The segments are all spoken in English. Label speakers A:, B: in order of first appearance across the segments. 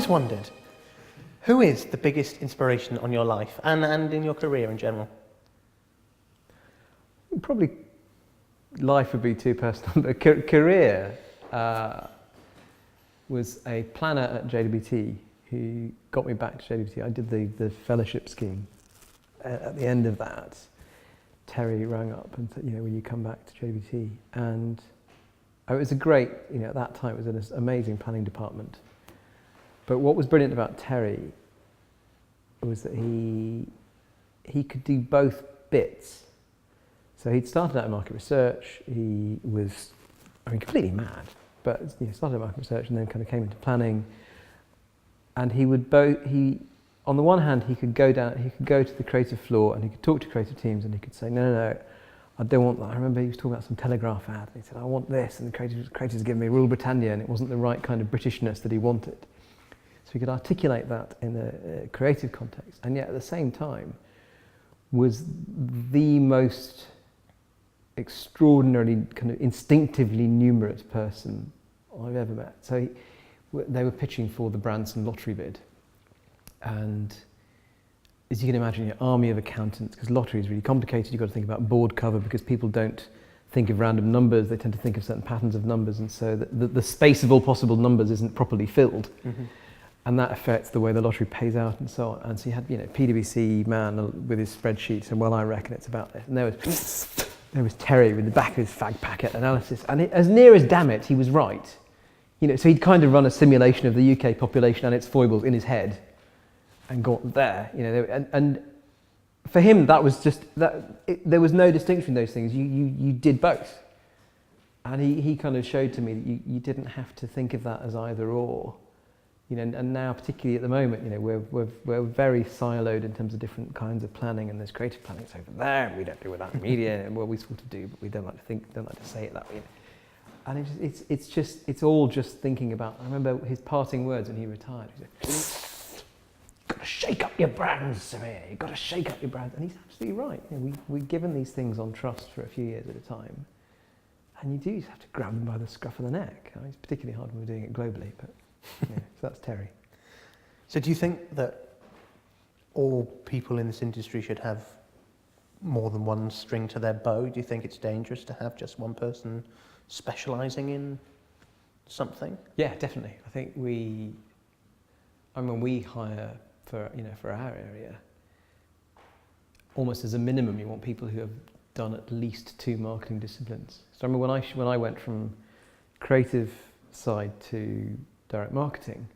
A: always wondered, who is the biggest inspiration on your life and in your career in general?
B: Probably life would be too personal, but career was a planner at JWT who got me back to JWT. I did the fellowship scheme. At the end of that, Terry rang up and said, will you come back to JWT? And it was a great, at that time it was an amazing planning department. But what was brilliant about Terry was that he could do both bits. So he'd started out in market research. He was, completely mad, but started in market research and then kind of came into planning. And he would on the one hand, he could go to the creative floor and he could talk to creative teams and he could say, no, I don't want that. I remember he was talking about some Telegraph ad. And he said, I want this, and the creatives gave me Rule Britannia, and it wasn't the right kind of Britishness that he wanted. So he could articulate that in a creative context, and yet at the same time was the most extraordinarily kind of instinctively numerate person I've ever met. So they were pitching for the Branson lottery bid, and as you can imagine, your army of accountants, because lottery is really complicated. You've got to think about board cover because people don't think of random numbers, they tend to think of certain patterns of numbers, and so the space of all possible numbers isn't properly filled. Mm-hmm. And that affects the way the lottery pays out and so on. And so you had, PwC man with his spreadsheet, and I reckon it's about this. And there was Terry with the back of his fag packet analysis, and as near as damn it, he was right. So he'd kind of run a simulation of the UK population and its foibles in his head, and got there. And for him, that was just that. There was no distinction in those things. You did both, and he kind of showed to me that you didn't have to think of that as either or. And now, particularly at the moment, we're very siloed in terms of different kinds of planning, and there's creative planning it's over there, and we don't do with that media, and well, we sort of do, but we don't like to say it that way. And it's all just thinking about. I remember his parting words when he retired. He said, "Got to shake up your brands, Samir. You've got to shake up your brands," and he's absolutely right. We've given these things on trust for a few years at a time, and you do just have to grab them by the scruff of the neck. It's particularly hard when we're doing it globally, but. So that's Terry.
A: So do you think that all people in this industry should have more than one string to their bow? Do you think it's dangerous to have just one person specialising in something?
B: Yeah, definitely. I think we hire for our area, almost as a minimum, you want people who have done at least 2 marketing disciplines. So I remember when I went from creative side to direct marketing,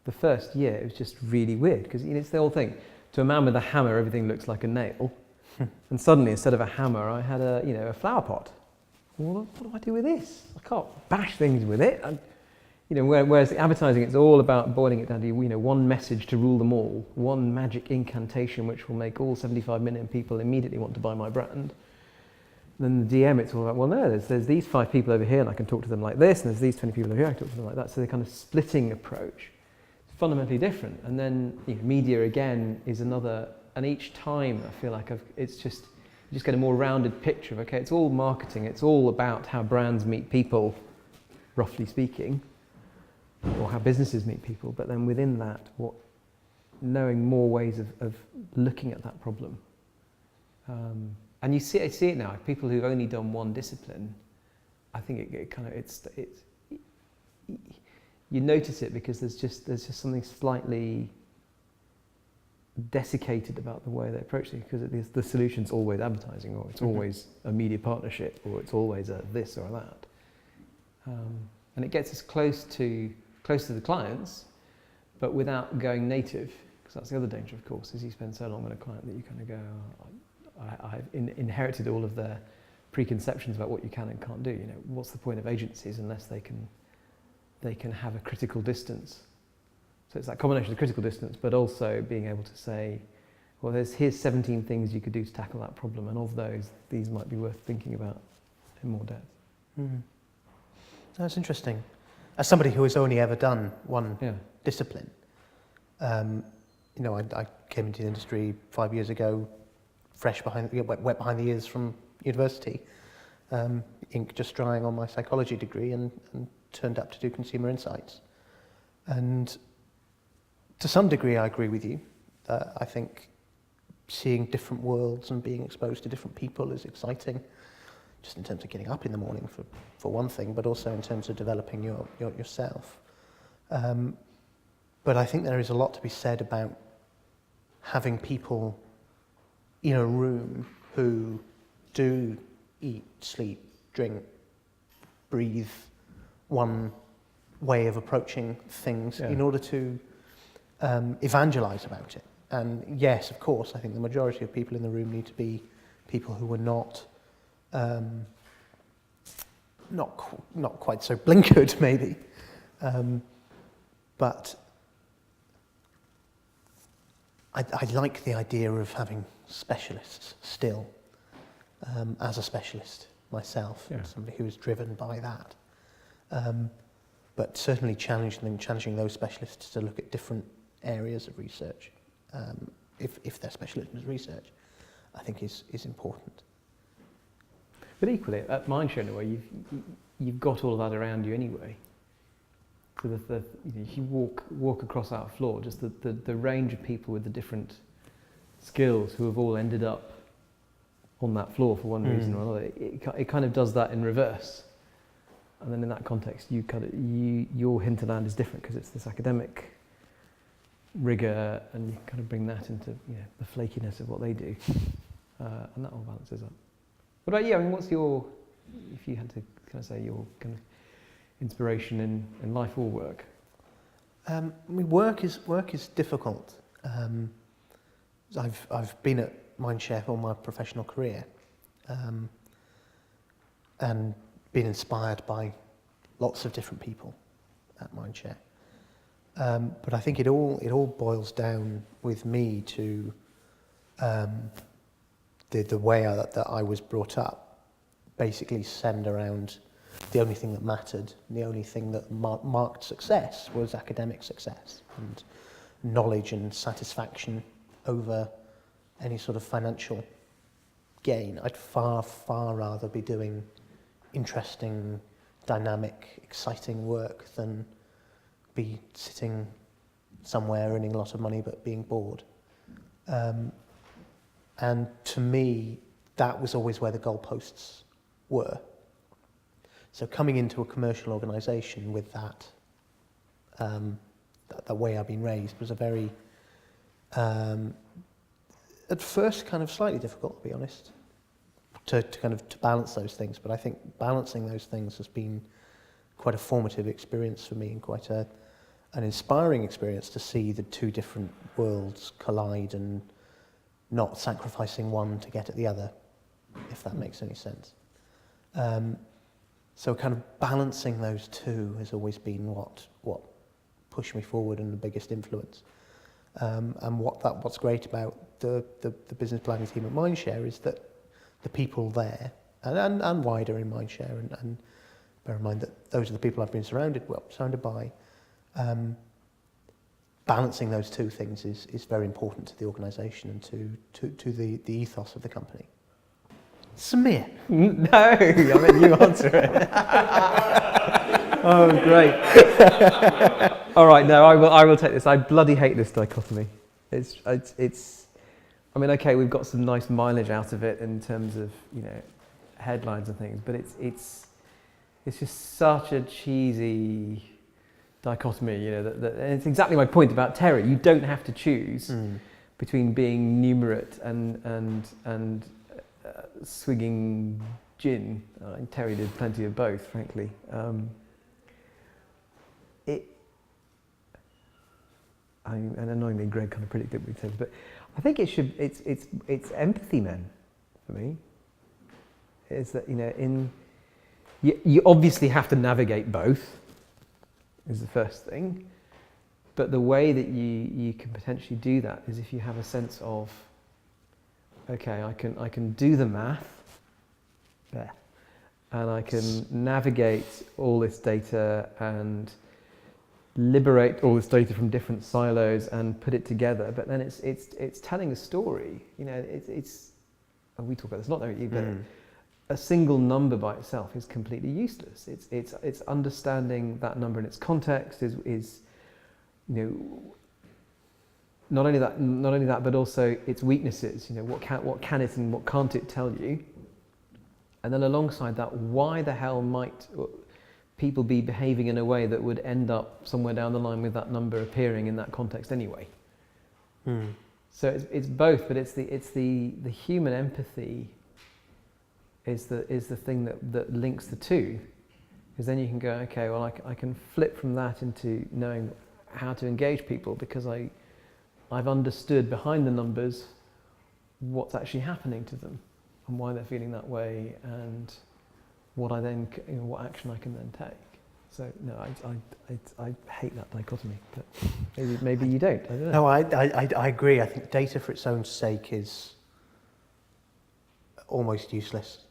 B: the first year it was just really weird because it's the old thing. To a man with a hammer, everything looks like a nail, and suddenly instead of a hammer, I had a flower pot. Well, what do I do with this? I can't bash things with it. And, whereas advertising, it's all about boiling it down to one message to rule them all, one magic incantation which will make all 75 million people immediately want to buy my brand. Then the DM, it's all about, well, no, there's these 5 people over here and I can talk to them like this, and there's these 20 people over here, I can talk to them like that. So the kind of splitting approach is fundamentally different. And then media again is another, and each time I feel like you just get a more rounded picture of, okay, it's all marketing, it's all about how brands meet people, roughly speaking, or how businesses meet people, but then within that, knowing more ways of looking at that problem. And I see it now. People who've only done one discipline, I think you notice it because there's just something slightly desiccated about the way they approach it, because the solution's always advertising, or it's always a media partnership, or it's always a this or that, and it gets us close to the clients, but without going native, because that's the other danger, of course, is you spend so long with a client that you kind of go, I've inherited all of their preconceptions about what you can and can't do. What's the point of agencies unless they can have a critical distance? So it's that combination of critical distance, but also being able to say, well, here's 17 things you could do to tackle that problem, and of those, these might be worth thinking about in more depth.
A: Mm. That's interesting. As somebody who has only ever done one discipline, I came into the industry 5 years ago, wet behind the ears from university, ink just drying on my psychology degree, and turned up to do consumer insights. And To some degree, I agree with you. I think seeing different worlds and being exposed to different people is exciting, just in terms of getting up in the morning for one thing, but also in terms of developing yourself. But I think there is a lot to be said about having people in a room who do eat, sleep, drink, breathe one way of approaching things in order to evangelize about it. And yes, of course, I think the majority of people in the room need to be people who are not quite so blinkered, maybe, but I like the idea of having specialists still, as a specialist myself, somebody who is driven by that. But certainly challenging those specialists to look at different areas of research, if their specialism is research, I think is important.
B: But equally, at Mindshare, in a way, you've got all of that around you anyway. So if you walk across our floor, just the range of people with the different skills who have all ended up on that floor for one reason or another, it kind of does that in reverse. And then in that context, your hinterland is different because it's this academic rigour, and you kind of bring that into the flakiness of what they do, and that all balances up. What about you? I mean, what's your, if you had to kind of say your kind of inspiration in life or work?
A: I mean, work is difficult. I've been at Mindshare all my professional career, and been inspired by lots of different people at Mindshare. But I think it all boils down with me to the way that I was brought up, basically centered around the only thing that mattered, the only thing that marked success was academic success and knowledge and satisfaction over any sort of financial gain. I'd far rather be doing interesting, dynamic, exciting work than be sitting somewhere earning a lot of money but being bored. And to me, that was always where the goalposts were. So coming into a commercial organisation with that, the way I've been raised was a very, at first kind of slightly difficult, to be honest, to balance those things. But I think balancing those things has been quite a formative experience for me, and quite an inspiring experience to see the two different worlds collide and not sacrificing one to get at the other, if that makes any sense. So kind of balancing those two has always been what pushed me forward and the biggest influence. And what's great about the business planning team at Mindshare is that the people there, and wider in Mindshare, and bear in mind that those are the people I've been surrounded by, balancing those two things is very important to the organisation and to the ethos of the company. Samir.
B: No, I mean you answer it. Oh, great. All right, no, I will take this. I bloody hate this dichotomy. It's. I mean, okay, we've got some nice mileage out of it in terms of headlines and things, but it's just such a cheesy dichotomy. And it's exactly my point about Terry. You don't have to choose between being numerate and swigging gin. Terry did plenty of both, frankly. And annoyingly, Greg kind of predicted what he said, but I think it should. It's empathy, men, for me. Is that you obviously have to navigate both. Is the first thing, but the way that you can potentially do that is if you have a sense of, okay, I can do the math there, and I can navigate all this data and liberate all this data from different silos and put it together. But then it's telling a story. It's we talk about this a lot, don't we? But a single number by itself is completely useless. It's understanding that number in its context is not only that, but also its weaknesses. You know, what can it and what can't it tell you? And then alongside that, why the hell might people be behaving in a way that would end up somewhere down the line with that number appearing in that context anyway? So it's both, but it's the human empathy is the thing that links the two, because then you can go, okay, well I can flip from that into knowing how to engage people, because I've understood behind the numbers what's actually happening to them and why they're feeling that way, and what what action I can then take. So no, I hate that dichotomy, but maybe you don't. I don't know.
A: No, I agree. I think data for its own sake is almost useless.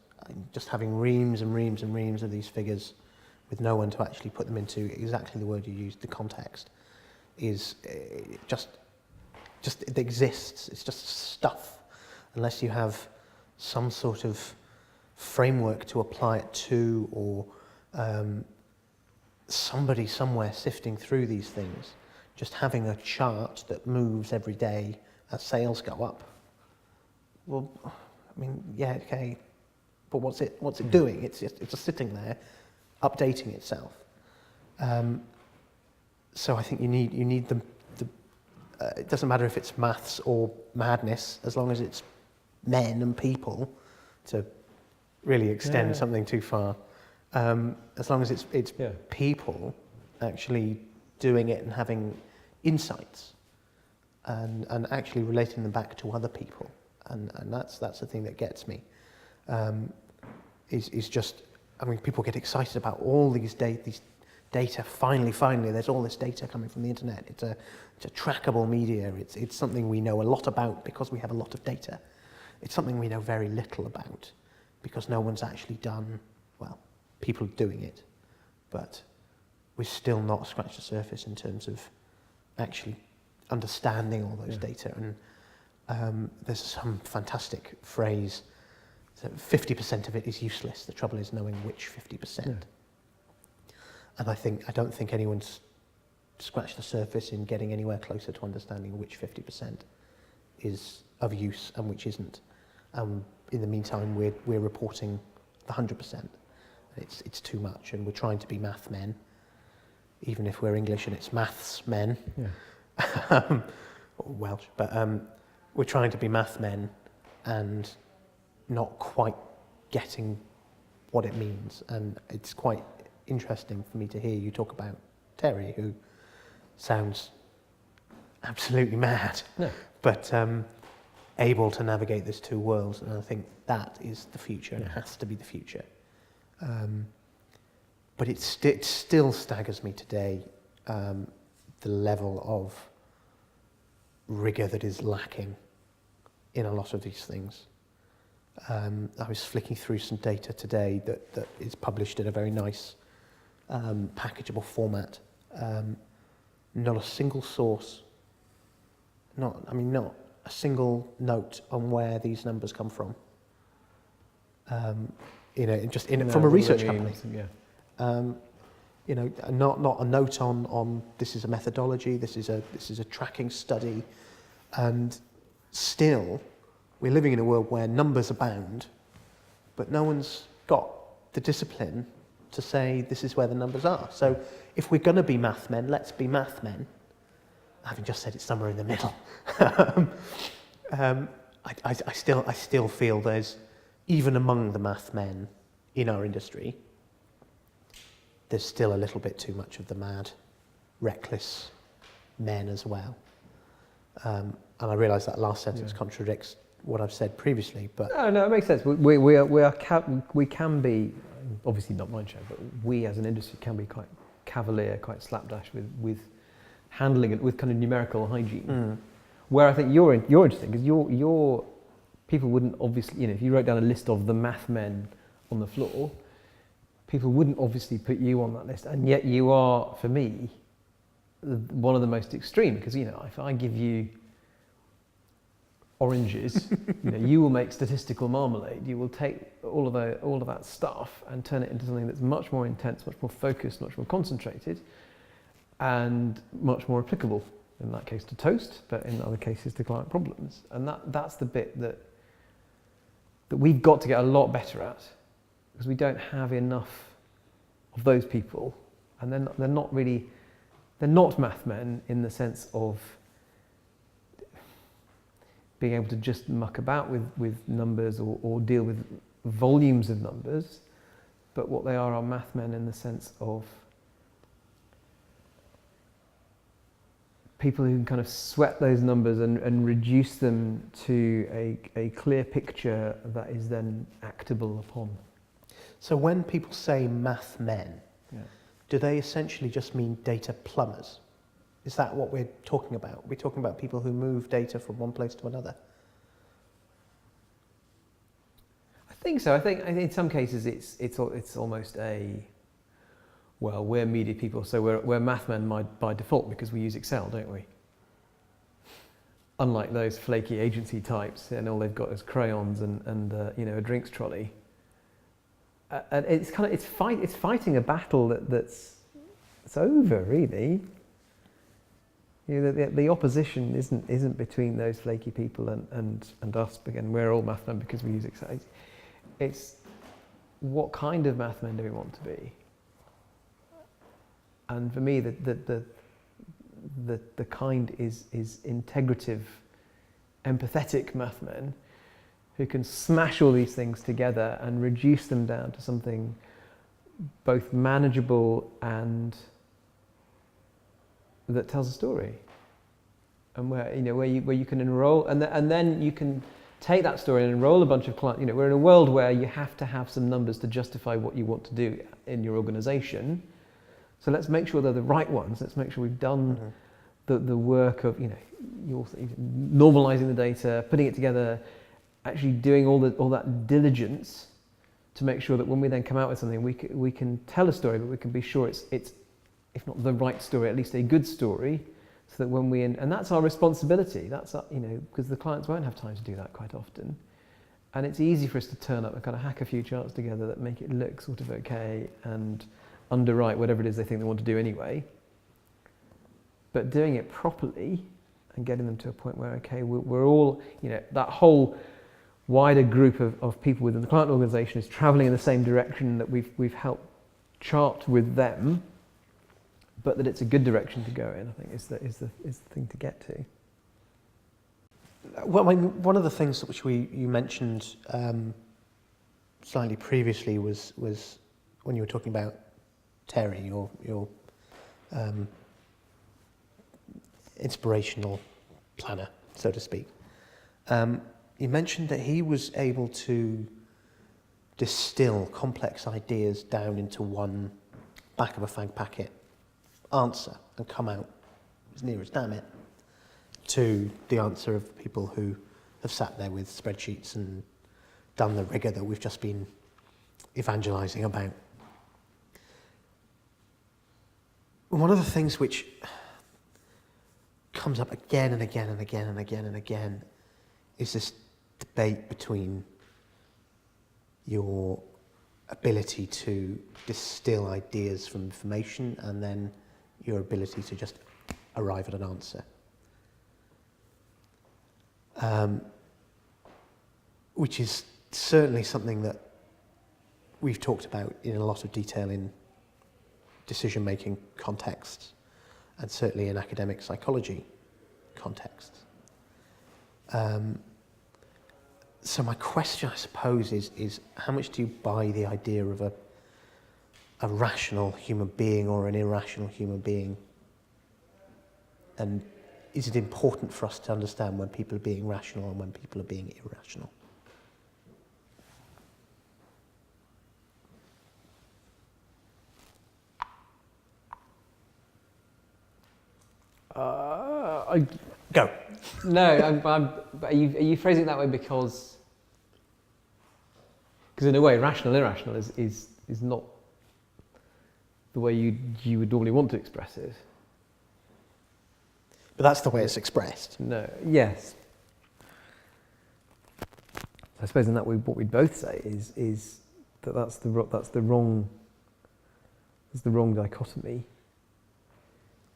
A: Just having reams and reams and reams of these figures with no one to actually put them into exactly the word you used, the context, is just it exists. It's just stuff, unless you have some sort of framework to apply it to, or somebody somewhere sifting through these things. Just having a chart that moves every day as sales go up. Well, I mean, yeah, okay, but what's it doing? It's just sitting there, updating itself. So I think you need the it doesn't matter if it's maths or madness, as long as it's men and people, to really extend something too far. As long as it's people actually doing it and having insights and actually relating them back to other people, and that's the thing that gets me. Is just, I mean, people get excited about all these data. Finally, there's all this data coming from the internet. It's a trackable media. It's something we know a lot about because we have a lot of data. It's something we know very little about because no one's actually done, well, people are doing it, but we're still not scratched the surface in terms of actually understanding all those data. And there's some fantastic phrase that 50% of it is useless. The trouble is knowing which 50%. Yeah. And I don't think anyone's scratched the surface in getting anywhere closer to understanding which 50% is of use and which isn't. In the meantime, we're reporting the 100%. It's too much, and we're trying to be math men, even if we're English and it's maths men, or Welsh. But we're trying to be math men and not quite getting what it means. And it's quite interesting for me to hear you talk about Terry, who sounds absolutely mad, but able to navigate these two worlds. And I think that is the future, and it has to be the future. But it still staggers me today, the level of rigour that is lacking in a lot of these things. I was flicking through some data today that is published in a very nice packageable format. Not a single source, not a single note on where these numbers come from. From a research company. Not a note on this is a methodology, this is a tracking study, and still we're living in a world where numbers abound, but no one's got the discipline to say this is where the numbers are. So if we're going to be math men, let's be math men. Having just said it's somewhere in the middle. I still feel there's, even among the math men in our industry, there's still a little bit too much of the mad, reckless men as well. And I realise that last sentence contradicts what I've said previously, but
B: no, it makes sense. We can be, obviously not Mindshare, but we as an industry can be quite cavalier, quite slapdash with handling it with kind of numerical hygiene. Where I think you're interesting, because your people wouldn't obviously, if you wrote down a list of the math men on the floor, people wouldn't obviously put you on that list, and yet you are, for me, one of the most extreme, because if I give you oranges, you will make statistical marmalade. You will take all of that stuff and turn it into something that's much more intense, much more focused, much more concentrated, and much more applicable. in that case to toast, but in other cases to client problems. And that's the bit that we've got to get a lot better at, because we don't have enough of those people, and they're not math men in the sense of being able to just muck about with numbers or deal with volumes of numbers, but what they are math men in the sense of people who can kind of sweat those numbers and reduce them to a clear picture that is then actable upon.
A: So when people say math men, do they essentially just mean data plumbers? Is that what we're talking about? We're talking about people who move data from one place to another?
B: I think so. I think in some cases it's almost well, we're media people, so we're math men by default because we use Excel, don't we? Unlike those flaky agency types, and all they've got is crayons and a drinks trolley. And it's fighting a battle that's over, really. The opposition isn't between those flaky people and us. Again, we're all math men because we use Excel. It's what kind of math men do we want to be? And for me, the kind is integrative, empathetic math men who can smash all these things together and reduce them down to something both manageable and that tells a story, and where you can enroll, and then you can take that story and enroll a bunch of clients. We're in a world where you have to have some numbers to justify what you want to do in your organisation. So let's make sure they're the right ones. Let's make sure we've done the work of normalising the data, putting it together, actually doing all that diligence to make sure that when we then come out with something, we can tell a story, but we can be sure it's if not the right story, at least a good story, so that when and that's our responsibility. That's because the clients won't have time to do that quite often, and it's easy for us to turn up and kind of hack a few charts together that make it look sort of okay and underwrite whatever it is they think they want to do anyway. But doing it properly and getting them to a point where we're all that whole wider group of people within the client organisation is travelling in the same direction that we've helped chart with them, but that it's a good direction to go in, I think is the thing to get to.
A: Well, I mean, one of the things which you mentioned slightly previously was when you were talking about Terry, your inspirational planner, so to speak. You mentioned that he was able to distill complex ideas down into one back of a fag packet answer and come out as near as damn it to the answer of people who have sat there with spreadsheets and done the rigour that we've just been evangelising about. One of the things which comes up again and again and again and again and again is this debate between your ability to distill ideas from information and then your ability to just arrive at an answer. Which is certainly something that we've talked about in a lot of detail in decision-making contexts, and certainly in academic psychology contexts. So my question, I suppose, is how much do you buy the idea of a rational human being or an irrational human being? And is it important for us to understand when people are being rational and when people are being irrational? Go.
B: No, are you phrasing it that way because in a way, rational, irrational is not the way you would normally want to express it.
A: But that's the way it's expressed.
B: No. Yes. I suppose in that way, what we'd both say is that's the wrong dichotomy.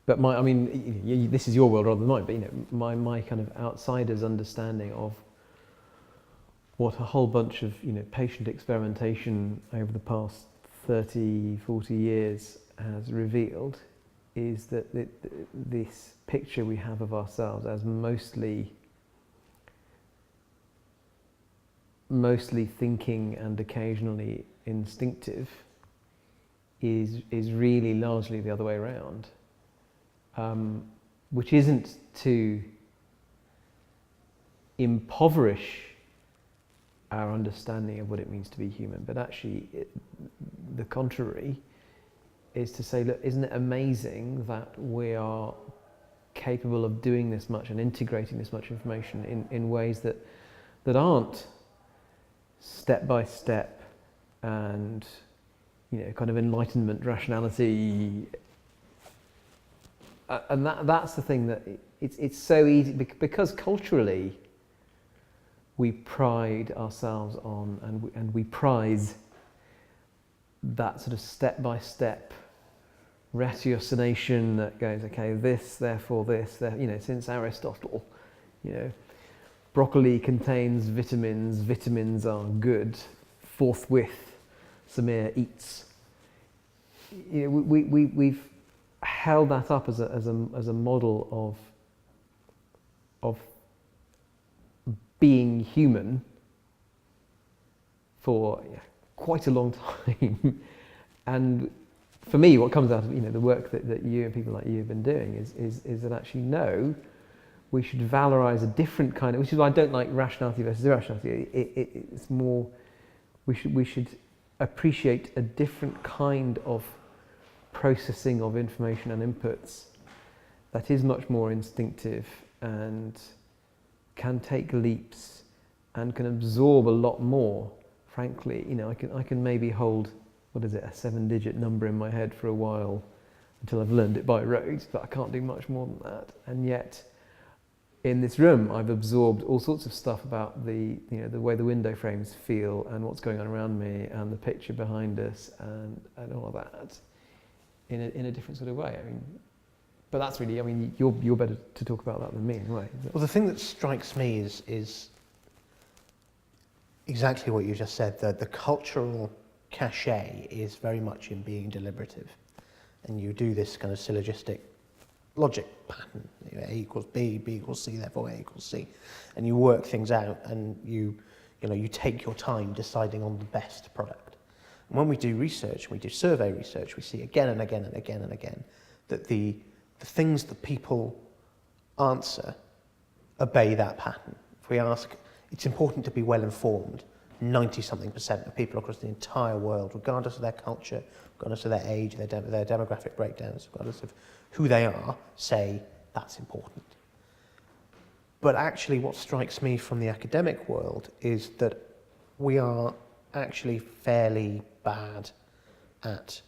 B: But I mean, this is your world rather than mine. But my kind of outsider's understanding of what a whole bunch of patient experimentation over the past 30, 40 years has revealed is that this picture we have of ourselves as mostly thinking and occasionally instinctive is really largely the other way around, which isn't to impoverish our understanding of what it means to be human, but actually the contrary is to say, look, isn't it amazing that we are capable of doing this much and integrating this much information in ways that aren't step by step and kind of enlightenment rationality, and that's the thing that it's so easy because culturally we pride ourselves on and we prize that sort of step by step ratiocination that goes, okay, this therefore this, since Aristotle, broccoli contains vitamins, vitamins are good, forthwith Samir eats. We've held that up as a model of being human for quite a long time. And for me, what comes out of the work that you and people like you have been doing is that actually no, we should valorize a different kind of, which is why I don't like rationality versus irrationality. It's more, we should appreciate a different kind of processing of information and inputs that is much more instinctive and can take leaps and can absorb a lot more. Frankly, I can maybe hold, a 7-digit number in my head for a while until I've learned it by rote, but I can't do much more than that. And yet, in this room, I've absorbed all sorts of stuff about the way the window frames feel and what's going on around me and the picture behind us and all of that in a different sort of way. But that's really, you're better to talk about that than me anyway.
A: Well, the thing that strikes me is exactly what you just said. The cultural cachet is very much in being deliberative, and you do this kind of syllogistic logic pattern. A equals B, B equals C, therefore A equals C, and you work things out, and you take your time deciding on the best product. And when we do research, we do survey research, we see again and again and again and again that the things that people answer obey that pattern. If we ask, it's important to be well informed, 90-something% of people across the entire world, regardless of their culture, regardless of their age, their demographic breakdowns, regardless of who they are, say that's important. But actually what strikes me from the academic world is that we are actually fairly bad at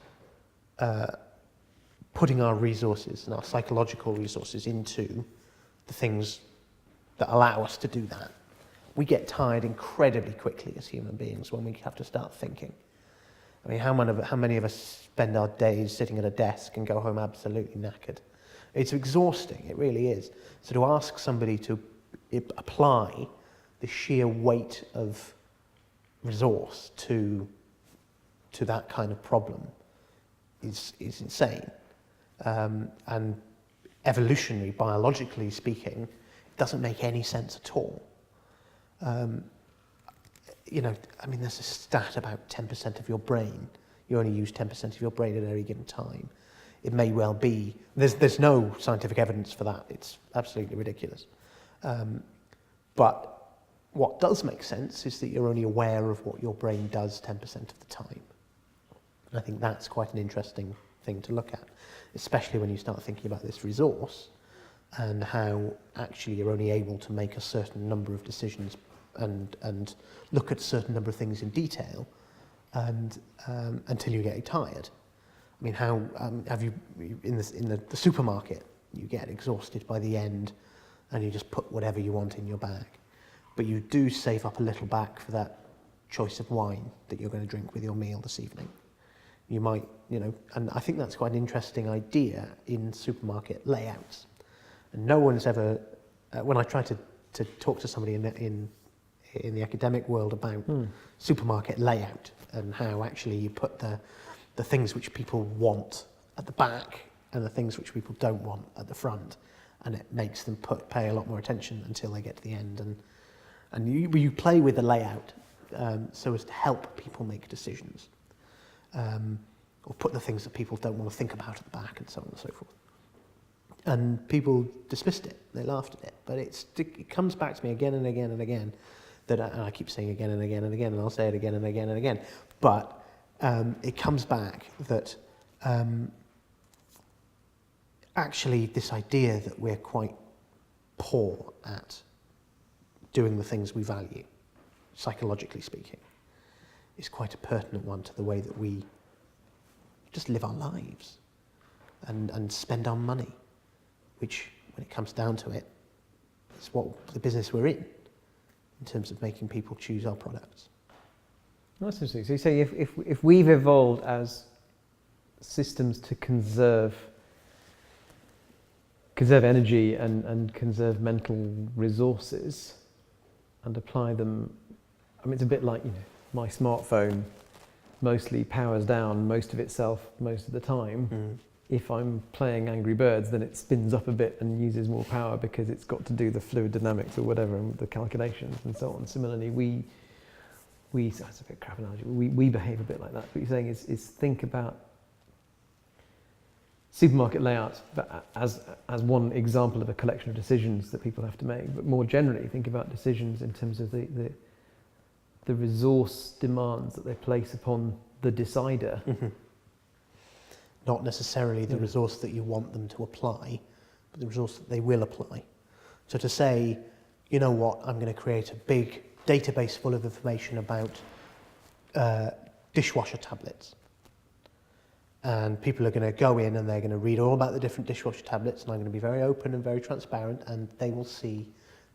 A: putting our resources and our psychological resources into the things that allow us to do that. We get tired incredibly quickly as human beings when we have to start thinking. How many of us spend our days sitting at a desk and go home absolutely knackered? It's exhausting, it really is. So to ask somebody to apply the sheer weight of resource to that kind of problem is insane. And evolutionary, biologically speaking, it doesn't make any sense at all. There's a stat about 10% of your brain. You only use 10% of your brain at any given time. It may well be, there's no scientific evidence for that. It's absolutely ridiculous. But what does make sense is that you're only aware of what your brain does 10% of the time. And I think that's quite an interesting thing to look at, especially when you start thinking about this resource and how actually you're only able to make a certain number of decisions and look at a certain number of things in detail and until you get tired. How have you in the supermarket, you get exhausted by the end and you just put whatever you want in your bag, but you do save up a little back for that choice of wine that you're going to drink with your meal this evening. You might, and I think that's quite an interesting idea in supermarket layouts. And no one's ever, when I try to talk to somebody in the academic world about supermarket layout and how actually you put the things which people want at the back and the things which people don't want at the front, and it makes them pay a lot more attention until they get to the end. And you play with the layout so as to help people make decisions, or put the things that people don't want to think about at the back, and so on and so forth. And people dismissed it, they laughed at it, but it comes back to me again and again and again, that and I keep saying again and again and again, and I'll say it again and again and again, but it comes back that actually this idea that we're quite poor at doing the things we value, psychologically speaking, is quite a pertinent one to the way that we just live our lives and spend our money, which, when it comes down to it, is what the business we're in terms of making people choose our products.
B: That's interesting. So you say if we've evolved as systems to conserve energy and conserve mental resources and apply them, I mean, it's a bit like, my smartphone mostly powers down most of itself most of the time. If I'm playing Angry Birds, then it spins up a bit and uses more power because it's got to do the fluid dynamics or whatever, and the calculations and so on. Similarly, we that's a bit crap analogy, we behave a bit like that. What you're saying is think about supermarket layouts as one example of a collection of decisions that people have to make, but more generally think about decisions in terms of the resource demands that they place upon the decider.
A: Not necessarily the resource that you want them to apply, but the resource that they will apply. So to say, you know what, I'm going to create a big database full of information about dishwasher tablets. And people are going to go in and they're going to read all about the different dishwasher tablets, and I'm going to be very open and very transparent, and they will see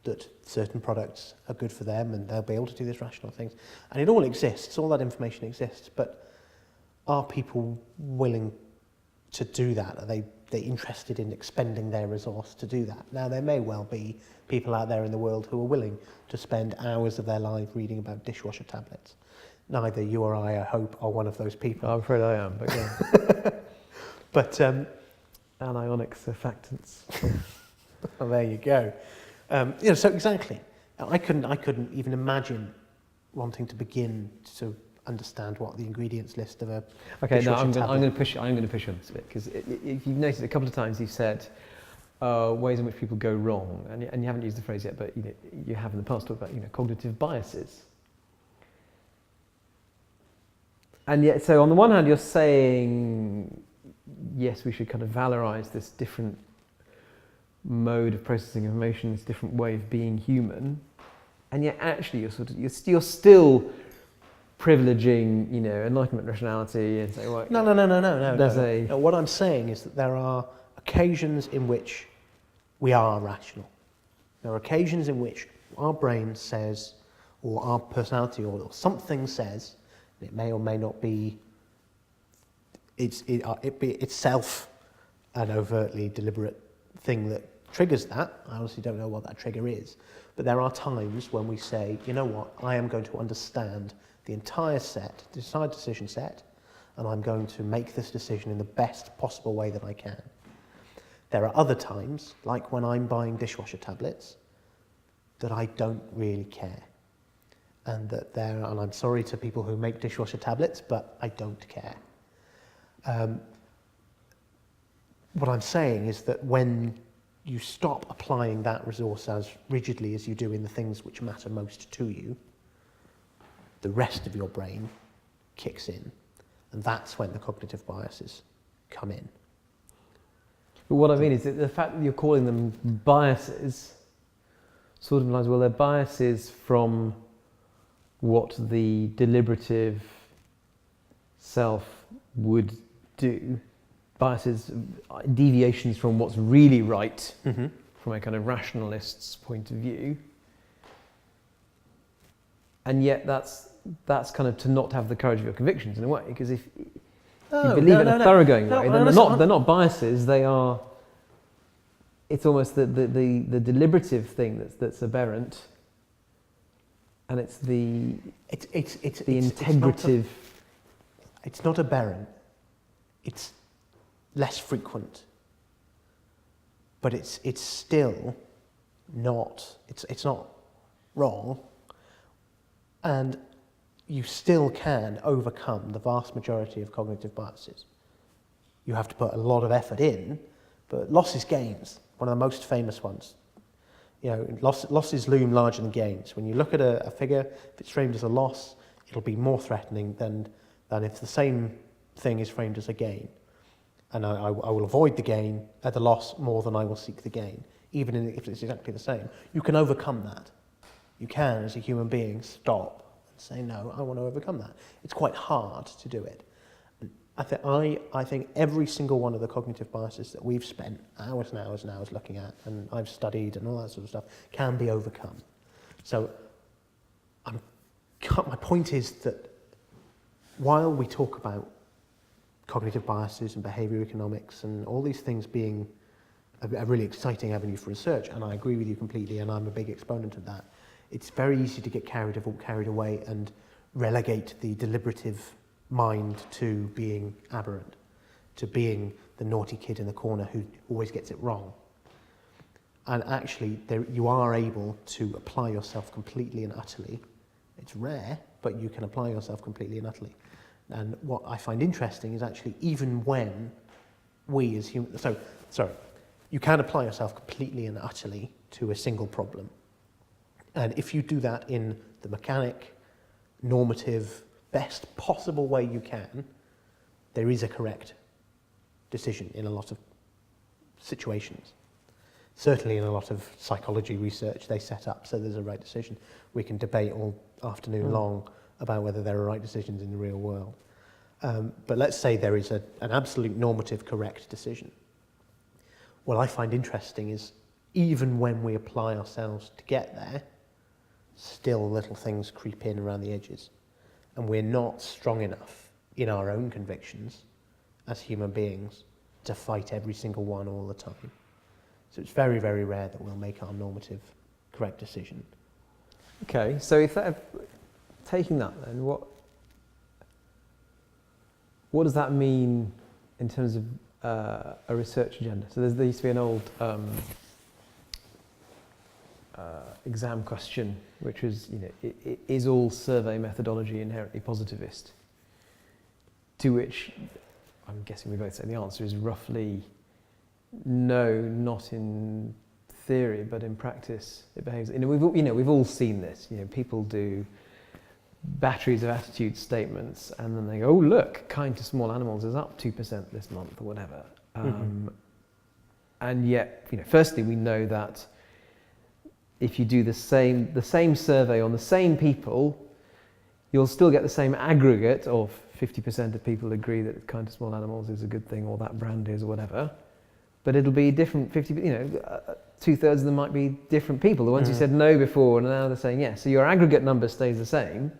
A: that certain products are good for them and they'll be able to do this rational things. And it all exists, all that information exists, but are people willing to do that? Are they interested in expending their resource to do that? Now, there may well be people out there in the world who are willing to spend hours of their life reading about dishwasher tablets. Neither you or I hope, are one of those people.
B: I'm afraid I am, but yeah.
A: But
B: anionic surfactants.
A: well, there you go. So exactly, I couldn't even imagine wanting to begin to understand what the ingredients list of a
B: I'm going to push you on this bit, because if you've noticed a couple of times you've said ways in which people go wrong, and you haven't used the phrase yet, but you have in the past talked about cognitive biases. And yet, so on the one hand, you're saying yes, we should kind of valorize this different mode of processing information, this different way of being human, and yet actually you're still privileging, Enlightenment rationality and say, well,
A: no. What I'm saying is that there are occasions in which we are rational. There are occasions in which our brain says, or our personality, or something says, and it may or may not be it be itself an overtly deliberate thing that triggers that. I honestly don't know what that trigger is, but there are times when we say, you know what, I am going to understand the entire decision set, and I'm going to make this decision in the best possible way that I can. There are other times, like when I'm buying dishwasher tablets, that I don't really care. And I'm sorry to people who make dishwasher tablets, but I don't care. What I'm saying is that when you stop applying that resource as rigidly as you do in the things which matter most to you, the rest of your brain kicks in, and that's when the cognitive biases come in.
B: But what I mean is that the fact that you're calling them biases sort of implies, well, they're biases from what the deliberative self would do, biases, deviations from what's really right from a kind of rationalist's point of view. And yet that's kind of to not have the courage of your convictions in a way, because If you believe in a thoroughgoing way, then they're not biases. They are. It's almost the deliberative thing that's aberrant, and it's the integrative.
A: It's not aberrant. It's less frequent, but it's still not. It's not wrong, and you still can overcome the vast majority of cognitive biases. You have to put a lot of effort in, but losses gains. One of the most famous ones. You know, losses loom larger than gains. When you look at a figure, if it's framed as a loss, it'll be more threatening than if the same thing is framed as a gain. And I will avoid the loss more than I will seek the gain, even if it's exactly the same. You can overcome that. You can, as a human being, stop and say, no, I want to overcome that. It's quite hard to do it. I think every single one of the cognitive biases that we've spent hours and hours and hours looking at, and I've studied and all that sort of stuff, can be overcome. So my point is that while we talk about cognitive biases and behaviour economics and all these things being a really exciting avenue for research, and I agree with you completely, and I'm a big exponent of that, it's very easy to get carried away and relegate the deliberative mind to being aberrant, to being the naughty kid in the corner who always gets it wrong. And actually, you are able to apply yourself completely and utterly. It's rare, but you can apply yourself completely and utterly. And what I find interesting is actually even when we as humans... you can apply yourself completely and utterly to a single problem. And if you do that in the mechanic, normative, best possible way you can, there is a correct decision in a lot of situations. Certainly in a lot of psychology research they set up so there's a right decision. We can debate all afternoon long about whether there are right decisions in the real world. But let's say there is an absolute normative correct decision. What I find interesting is even when we apply ourselves to get there, still little things creep in around the edges. And we're not strong enough in our own convictions as human beings to fight every single one all the time. So it's very, very rare that we'll make our normative correct decision.
B: Okay, so taking that then, what does that mean in terms of a research agenda? So there used to be an old exam question, which was, is all survey methodology inherently positivist? To which I'm guessing we both say the answer is roughly no, not in theory, but in practice it behaves. We've all seen this. People do batteries of attitude statements, and then they go, "Oh, look, kind to small animals is up 2% this month," or whatever. And yet, firstly, we know that if you do the same survey on the same people, you'll still get the same aggregate of 50% of people agree that kind to small animals is a good thing, or that brand is, or whatever. But it'll be different. 2/3 of them might be different people. The ones who said no before, and now they're saying yes. So your aggregate number stays the same,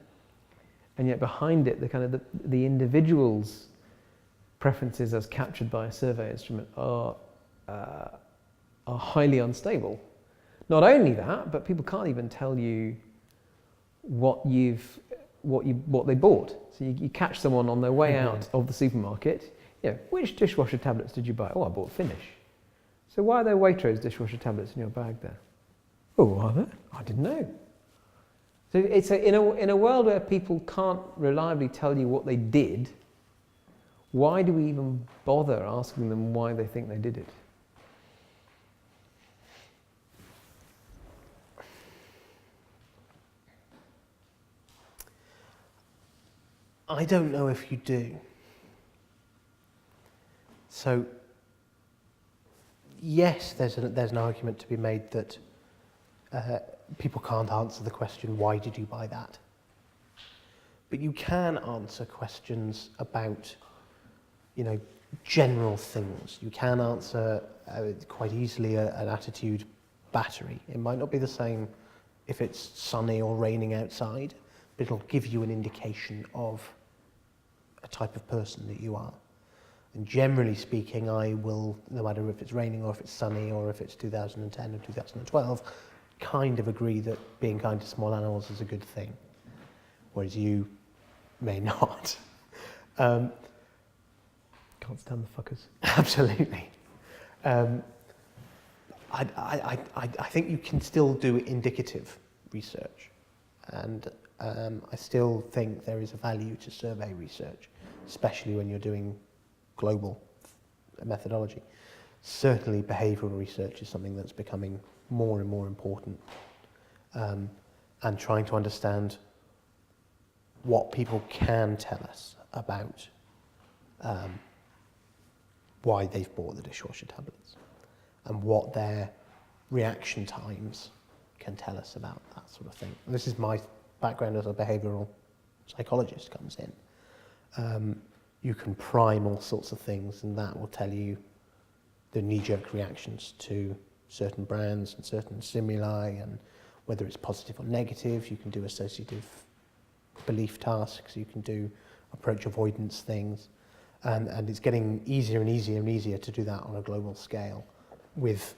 B: and yet behind it, the individual's preferences as captured by a survey instrument are highly unstable. Not only that, but people can't even tell you what they bought. So you catch someone on their way out of the supermarket. Which dishwasher tablets did you buy? Oh, I bought Finish. So why are there Waitrose dishwasher tablets in your bag there? Oh, are there? I didn't know. So it's in a world where people can't reliably tell you what they did, why do we even bother asking them why they think they did it?
A: I don't know if you do. So, yes, there's an argument to be made that people can't answer the question, why did you buy that? But you can answer questions about, general things. You can answer quite easily an attitude battery. It might not be the same if it's sunny or raining outside, but it'll give you an indication of a type of person that you are. And generally speaking, I will, no matter if it's raining or if it's sunny or if it's 2010 or 2012, kind of agree that being kind to small animals is a good thing, whereas you may not.
B: Can't stand the fuckers.
A: Absolutely. I think you can still do indicative research, and I still think there is a value to survey research, especially when you're doing global methodology. Certainly behavioural research is something that's becoming more and more important, and trying to understand what people can tell us about why they've bought the dishwasher tablets and what their reaction times can tell us about that sort of thing. And this is my background as a behavioural psychologist comes in. You can prime all sorts of things, and that will tell you the knee-jerk reactions to certain brands and certain stimuli, and whether it's positive or negative. You can do associative belief tasks, you can do approach avoidance things, and it's getting easier and easier and easier to do that on a global scale with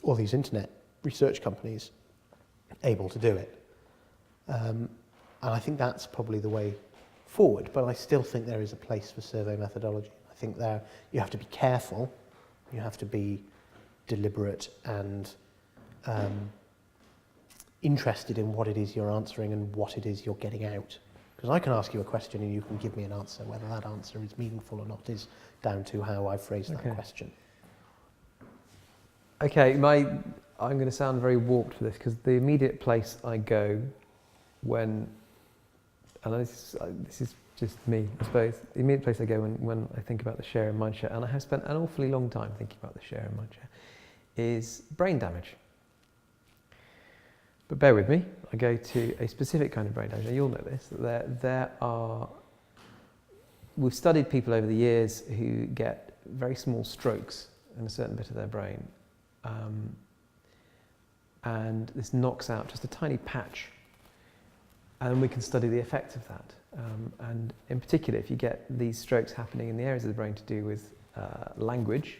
A: all these internet research companies able to do it. And I think that's probably the way forward, but I still think there is a place for survey methodology. I think there you have to be careful, you have to be deliberate and interested in what it is you're answering and what it is you're getting out. Because I can ask you a question and you can give me an answer. Whether that answer is meaningful or not is down to how I phrase that question.
B: Okay, I'm going to sound very warped for this, because the immediate place I go when, and this is just me, I suppose, the immediate place I go when I think about the share in Mindshare, and I have spent an awfully long time thinking about the share in Mindshare, is brain damage. But bear with me, I go to a specific kind of brain damage, and you'll know this, that we've studied people over the years who get very small strokes in a certain bit of their brain, and this knocks out just a tiny patch, and we can study the effect of that. And in particular, if you get these strokes happening in the areas of the brain to do with language,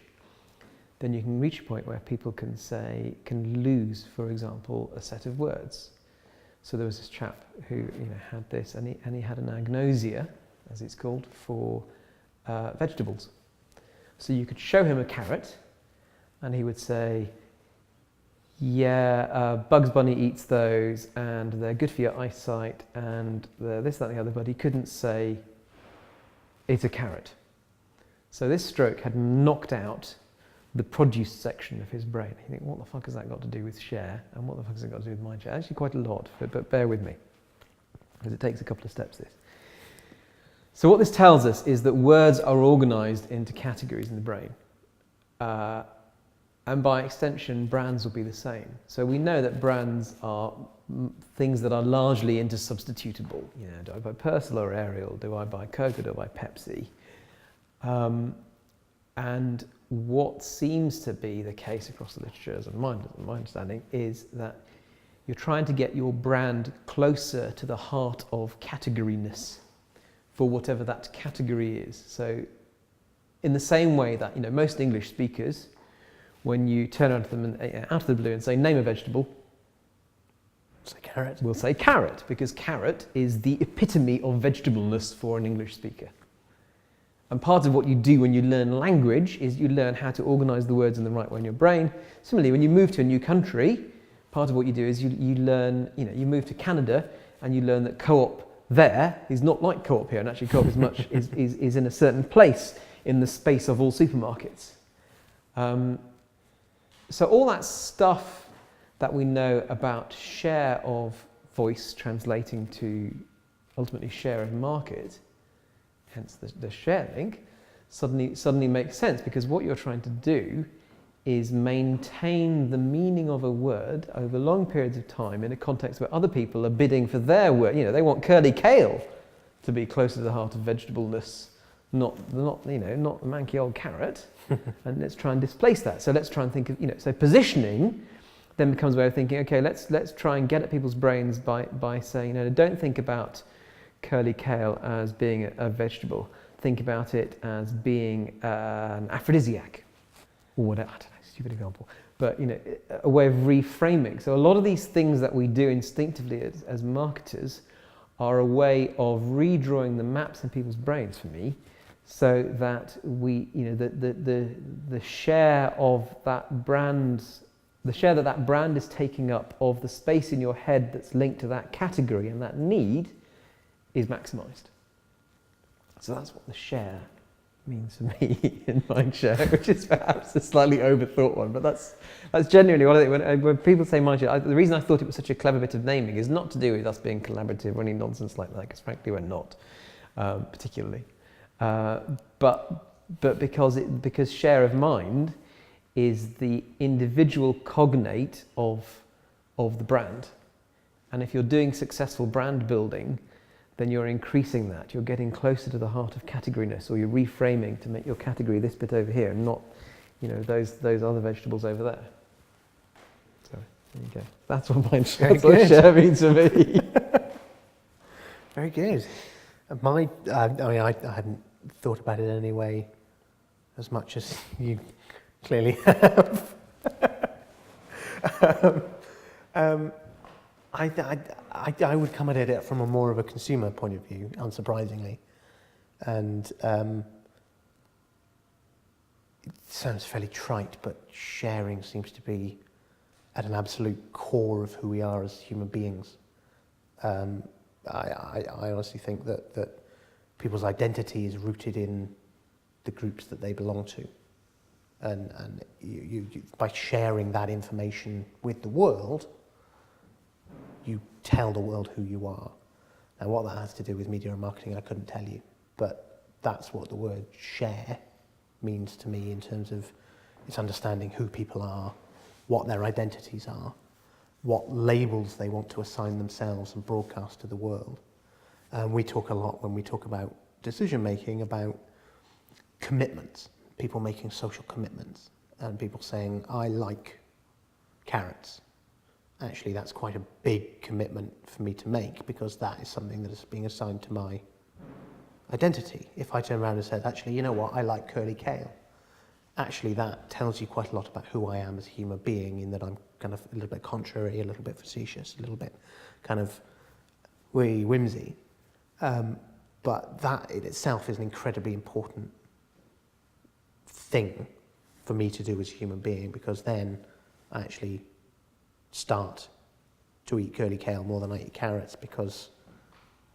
B: then you can reach a point where people can lose, for example, a set of words. So there was this chap who had this, and he had an agnosia, as it's called, for vegetables. So you could show him a carrot, and he would say, yeah, Bugs Bunny eats those, and they're good for your eyesight, and this, that, and the other, but he couldn't say, it's a carrot. So this stroke had knocked out the produce section of his brain. You think, what the fuck has that got to do with share, and what the fuck has it got to do with Mindshare? Actually quite a lot, but bear with me, because it takes a couple of steps, this. So what this tells us is that words are organised into categories in the brain. And by extension, brands will be the same. So we know that brands are things that are largely intersubstitutable. Do I buy Persil or Ariel? Do I buy Coke or do I buy Pepsi? And what seems to be the case across the literature, as my understanding, is that you're trying to get your brand closer to the heart of categoryness for whatever that category is. So in the same way that most English speakers, when you turn around to them out of the blue and say, name a vegetable,
A: say carrot.
B: We'll say carrot, because carrot is the epitome of vegetableness for an English speaker. And part of what you do when you learn language is you learn how to organise the words in the right way in your brain. Similarly, when you move to a new country, part of what you do is you learn, you move to Canada and you learn that co-op there is not like co-op here, and actually co-op is in a certain place in the space of all supermarkets. So all that stuff that we know about share of voice translating to ultimately share of market, hence the share link, suddenly makes sense, because what you're trying to do is maintain the meaning of a word over long periods of time in a context where other people are bidding for their word. They want curly kale to be closer to the heart of vegetableness, not the manky old carrot. And let's try and displace that. So let's try and think of, so positioning then becomes a way of thinking, okay, let's try and get at people's brains by saying, don't think about curly kale as being a vegetable. think about it as being an aphrodisiac, or whatever. I don't know, stupid example, but a way of reframing. So a lot of these things that we do instinctively as marketers are a way of redrawing the maps in people's brains for me, so that we, the share of that brand, the share that that brand is taking up of the space in your head that's linked to that category and that need is maximised. So that's what the share means to me in Mindshare, which is perhaps a slightly overthought one, but that's genuinely what I think. When people say Mindshare, the reason I thought it was such a clever bit of naming is not to do with us being collaborative or any nonsense like that, because frankly we're not, particularly. But because share of mind is the individual cognate of the brand, and if you're doing successful brand building, then you're increasing that. You're getting closer to the heart of categoryness, or you're reframing to make your category this bit over here and not, those other vegetables over there. So there you go. That's what share means to me.
A: Very good. I hadn't thought about it anyway as much as you clearly have. I would come at it from a more of a consumer point of view, unsurprisingly, and it sounds fairly trite, but sharing seems to be at an absolute core of who we are as human beings. I honestly think that people's identity is rooted in the groups that they belong to, and you by sharing that information with the world, you tell the world who you are. Now, what that has to do with media and marketing, I couldn't tell you, but that's what the word share means to me in terms of it's understanding who people are, what their identities are, what labels they want to assign themselves and broadcast to the world. We talk a lot when we talk about decision making about commitments, people making social commitments, and people saying, I like carrots. Actually, that's quite a big commitment for me to make, because that is something that is being assigned to my identity. If I turn around and said, actually, you know what, I like curly kale, actually that tells you quite a lot about who I am as a human being, in that I'm kind of a little bit contrary, a little bit facetious, a little bit kind of whimsy. But that in itself is an incredibly important thing for me to do as a human being, because then I actually start to eat curly kale more than I eat carrots, because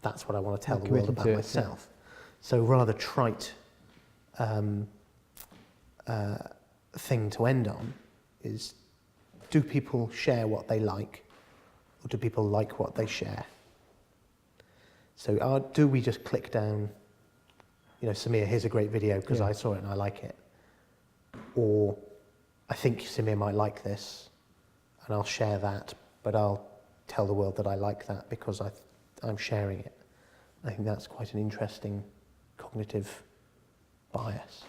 A: that's what I want to tell the world about myself. So rather trite thing to end on is, do people share what they like, or do people like what they share? So do we just click down, Samir, here's a great video because I saw it and I like it, or I think Samir might like this and I'll share that, but I'll tell the world that I like that because I'm sharing it. I think that's quite an interesting cognitive bias.